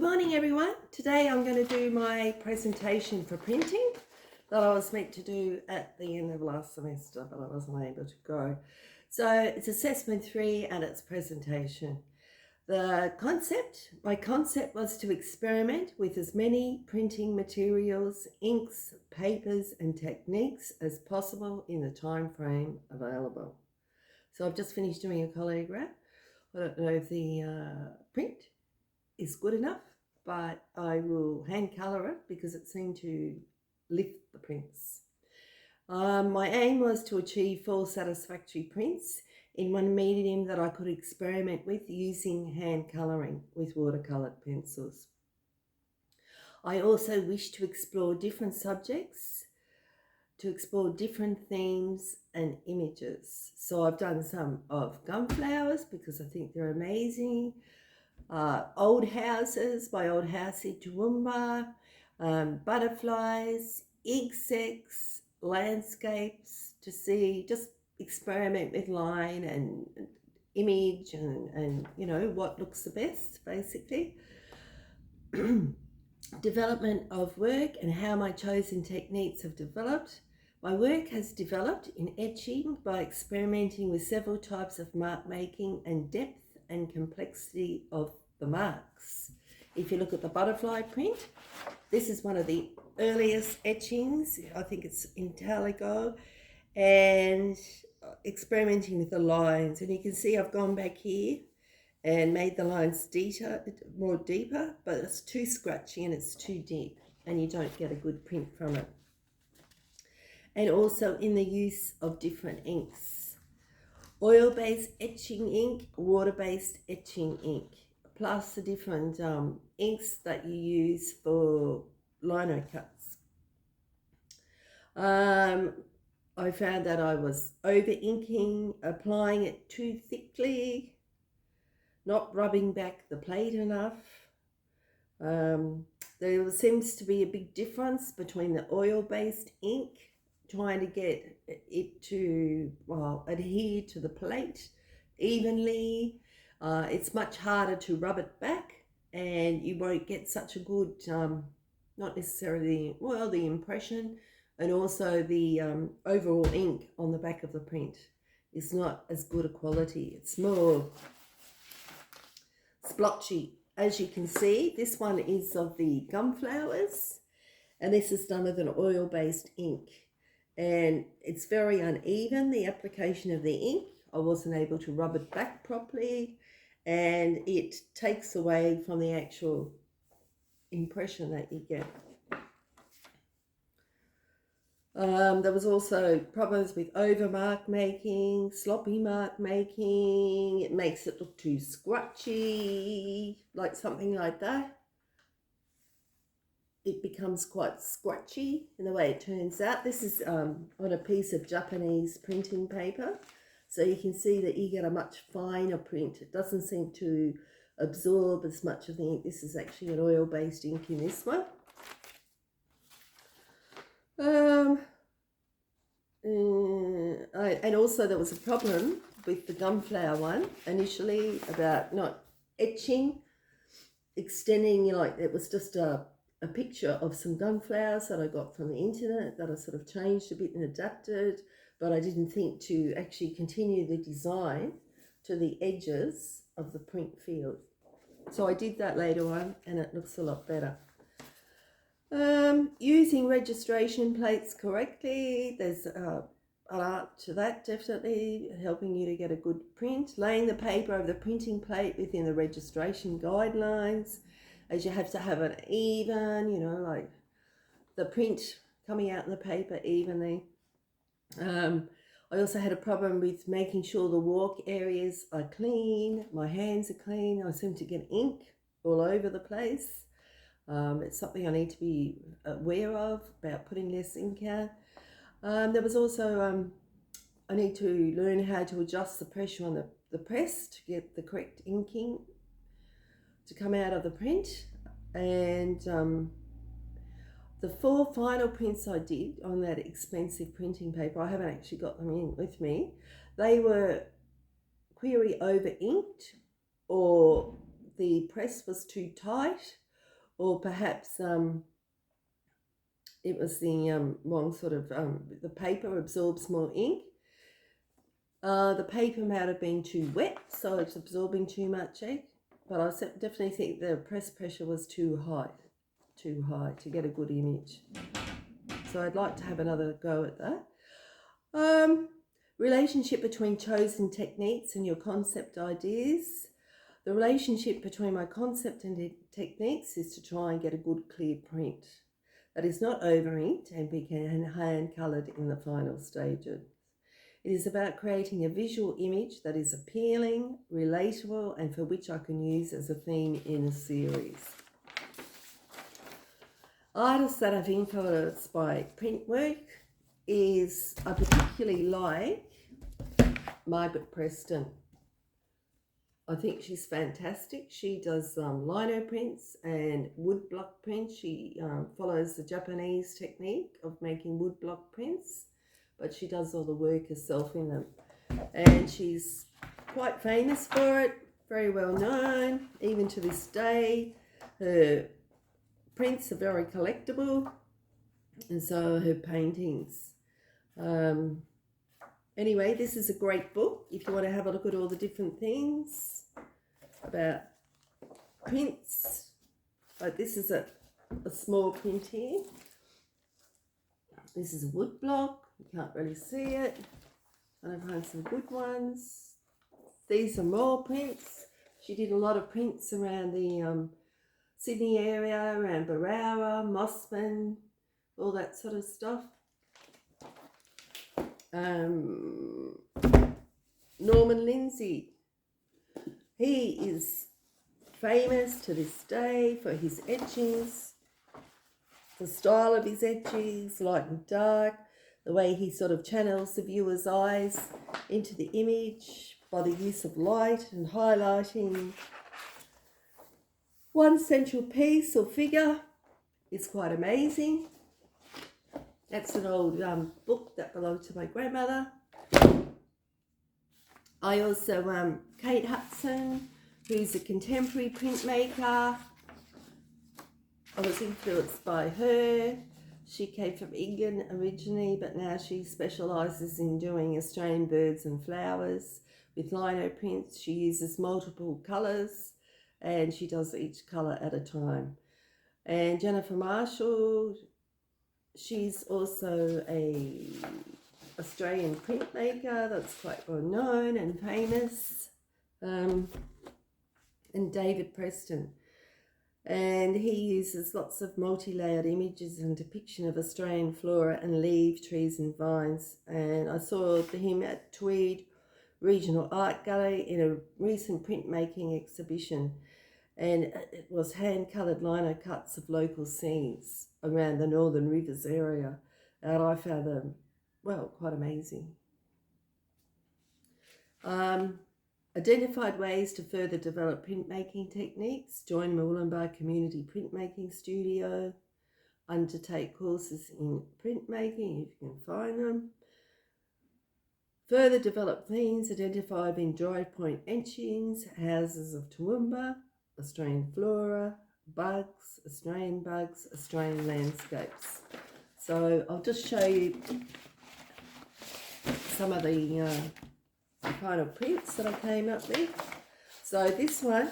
Good morning everyone. Today I'm going to do my presentation for printing that I was meant to do at the end of last semester, but I wasn't able to go. So it's assessment 3 and it's presentation. My concept was to experiment with as many printing materials, inks, papers and techniques as possible in the time frame available. So I've just finished doing a collagraph. I don't know if the print is good enough, but I will hand colour it because it seemed to lift the prints. My aim was to achieve 4 satisfactory prints in one medium that I could experiment with using hand colouring with watercolour pencils. I also wish to explore different subjects, to explore different themes and images. So I've done some of gunflowers because I think they're amazing. Old houses by Old Housey Toowoomba, butterflies, insects, landscapes, to see, just experiment with line and image and you know what looks the best basically. Development of work and how my chosen techniques have developed. My work has developed in etching by experimenting with several types of mark making and depth and complexity of the marks. If you look at the butterfly print, this is one of the earliest etchings. I think it's in Taligo, and experimenting with the lines. And you can see I've gone back here and made the lines deeper, but it's too scratchy and it's too deep and you don't get a good print from it. And also in the use of different inks. Oil-based etching ink, water-based etching ink, plus the different inks that you use for lino cuts. I found that I was over-inking, applying it too thickly, not rubbing back the plate enough. There seems to be a big difference between the oil-based ink, trying to get it to, adhere to the plate evenly. It's much harder to rub it back and you won't get such a good, not necessarily, the impression, and also the overall ink on the back of the print is not as good a quality. It's more splotchy. As you can see, this one is of the gunflowers and this is done with an oil-based ink. And it's very uneven, the application of the ink. I wasn't able to rub it back properly and it takes away from the actual impression that you get. There was also problems with over mark making, sloppy mark making. It makes it look too scratchy, like something like that. It becomes quite scratchy in the way it turns out. This is on a piece of Japanese printing paper. So you can see that you get a much finer print. It doesn't seem to absorb as much of the ink. This is actually an oil-based ink in this one. And also there was a problem with the gunflower one initially about not etching, extending, it was just a picture of some gunflowers that I got from the internet that I sort of changed a bit and adapted, but I didn't think to actually continue the design to the edges of the print field. So I did that later on and it looks a lot better. Using registration plates correctly, there's an art to that, definitely helping you to get a good print. Laying the paper over the printing plate within the registration guidelines, as you have to have an even, like the print coming out in the paper evenly. I also had a problem with making sure the walk areas are clean, my hands are clean. I seem to get ink all over the place. It's something I need to be aware of about putting less ink out. There was also, I need to learn how to adjust the pressure on the press to get the correct inking to come out of the print. And the 4 final prints I did on that expensive printing paper, I haven't actually got them in with me. They were query over inked, or the press was too tight, or perhaps it was the wrong sort of, the paper absorbs more ink. The paper might have been too wet, so it's absorbing too much ink, but I definitely think the press pressure was too high to get a good image. So I'd like to have another go at that. Relationship between chosen techniques and your concept ideas. The relationship between my concept and techniques is to try and get a good clear print that is not over inked and be hand coloured in the final stages. It is about creating a visual image that is appealing, relatable, and for which I can use as a theme in a series. Artists that I've influenced by print work is, I particularly like Margaret Preston. I think she's fantastic. She does lino prints and woodblock prints. She follows the Japanese technique of making woodblock prints, but she does all the work herself in them. And she's quite famous for it, very well known, even to this day. Her prints are very collectible, and so are her paintings. Anyway, this is a great book if you want to have a look at all the different things about prints. Like this is a small print here. This is a wood block. You can't really see it. And I've found some good ones. These are more prints. She did a lot of prints around the Sydney area, around Barawa, Mossman, all that sort of stuff. Norman Lindsay, he is famous to this day for his etchings, the style of his etchings, light and dark, the way he sort of channels the viewer's eyes into the image by the use of light and highlighting. One central piece or figure is quite amazing. That's an old book that belonged to my grandmother. I also, Kate Hudson, who's a contemporary printmaker. I was influenced by her. She came from England originally, but now she specialises in doing Australian birds and flowers with lino prints. She uses multiple colours and she does each colour at a time. And Jennifer Marshall, she's also a Australian printmaker that's quite well known and famous. And David Preston. And he uses lots of multi-layered images and depiction of Australian flora and leaf, trees and vines. And I saw him at Tweed Regional Art Gallery in a recent printmaking exhibition. And it was hand-coloured lino cuts of local scenes around the Northern Rivers area. And I found them, well, quite amazing. Identified ways to further develop printmaking techniques. Join Mooloolaba Community Printmaking Studio. Undertake courses in printmaking if you can find them. Further develop themes identified in dry point etchings, houses of Toowoomba, Australian flora, bugs, Australian landscapes. So I'll just show you some of the final prints that I came up with. So this one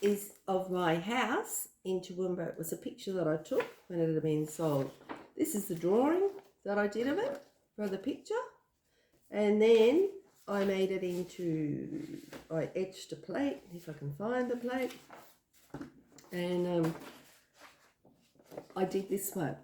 is of my house in Toowoomba. It was a picture that I took when it had been sold. This is the drawing that I did of it for the picture. And then I made it into, I etched a plate, if I can find the plate. And I did this one.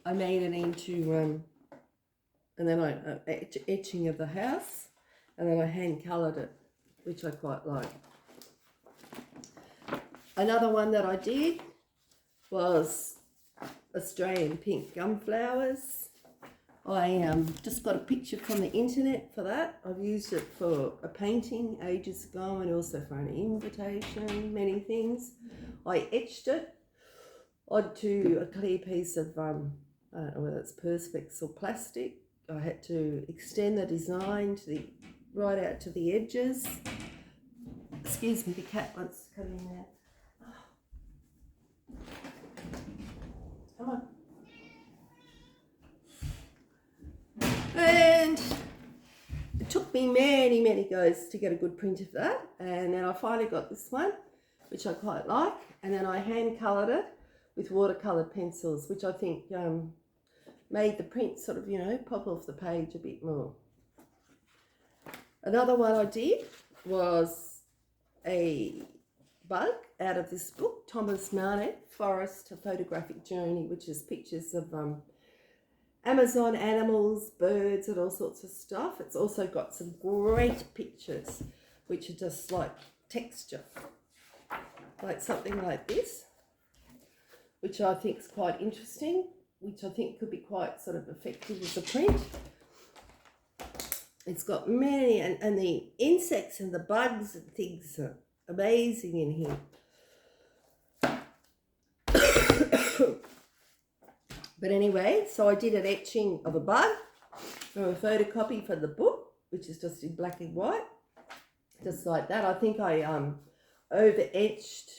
I made it into, and then I etching of the house, and then I hand coloured it, which I quite like. Another one that I did was Australian pink gumflowers. I just got a picture from the internet for that. I've used it for a painting ages ago and also for an invitation, many things. I etched it onto a clear piece of, I don't know whether it's Perspex or plastic. I had to extend the design to right out to the edges. Excuse me, the cat wants to come in there. me many goes to get a good print of that, and then I finally got this one, which I quite like, and then I hand coloured it with watercolour pencils, which I think made the print sort of, you know, pop off the page a bit more. Another one I did was a bug out of this book, Thomas Marnett, Forest: A Photographic Journey, which is pictures of Amazon animals, birds, and all sorts of stuff. It's also got some great pictures, which are just like texture, like something like this, which I think is quite interesting, which I think could be quite sort of effective as a print. It's got many, and the insects and the bugs and things are amazing in here. But anyway, so I did an etching of a bug from a photocopy for the book, which is just in black and white, just like that. I think I over etched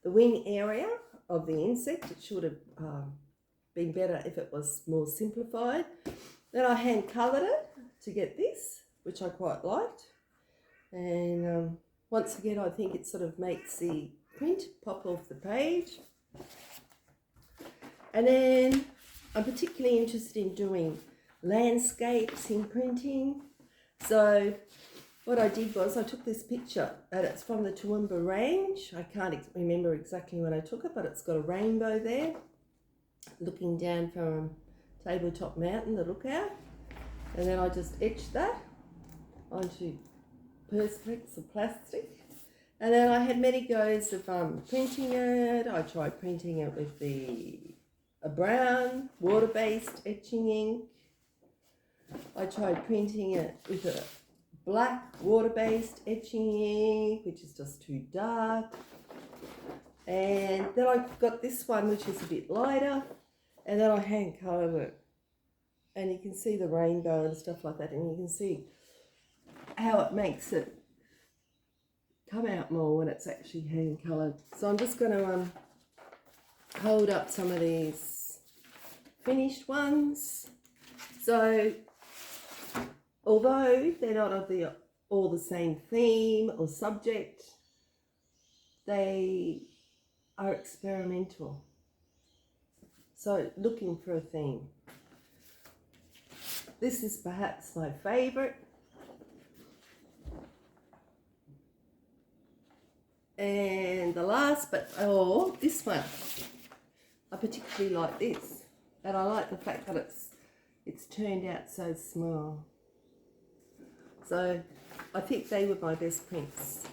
the wing area of the insect. It should have been better if it was more simplified. Then I hand coloured it to get this, which I quite liked. And once again, I think it sort of makes the print pop off the page. And then I'm particularly interested in doing landscapes in printing. So what I did was I took this picture, and it's from the Toowoomba Range. I can't remember exactly when I took it, but it's got a rainbow there looking down from Tabletop Mountain, the lookout. And then I just etched that onto Perspex or plastic. And then I had many goes of printing it. I tried printing it with a brown water-based etching ink. I tried printing it with a black water-based etching ink, which is just too dark. And then I got this one, which is a bit lighter, and then I hand coloured it. And you can see the rainbow and stuff like that, and you can see how it makes it come out more when it's actually hand coloured. So I'm just going to hold up some of these finished ones. So although they're not of all the same theme or subject, they are experimental. So looking for a theme. This is perhaps my favourite. And the last, this one. I particularly like this. And I like the fact that it's turned out so small. So I think they were my best prints.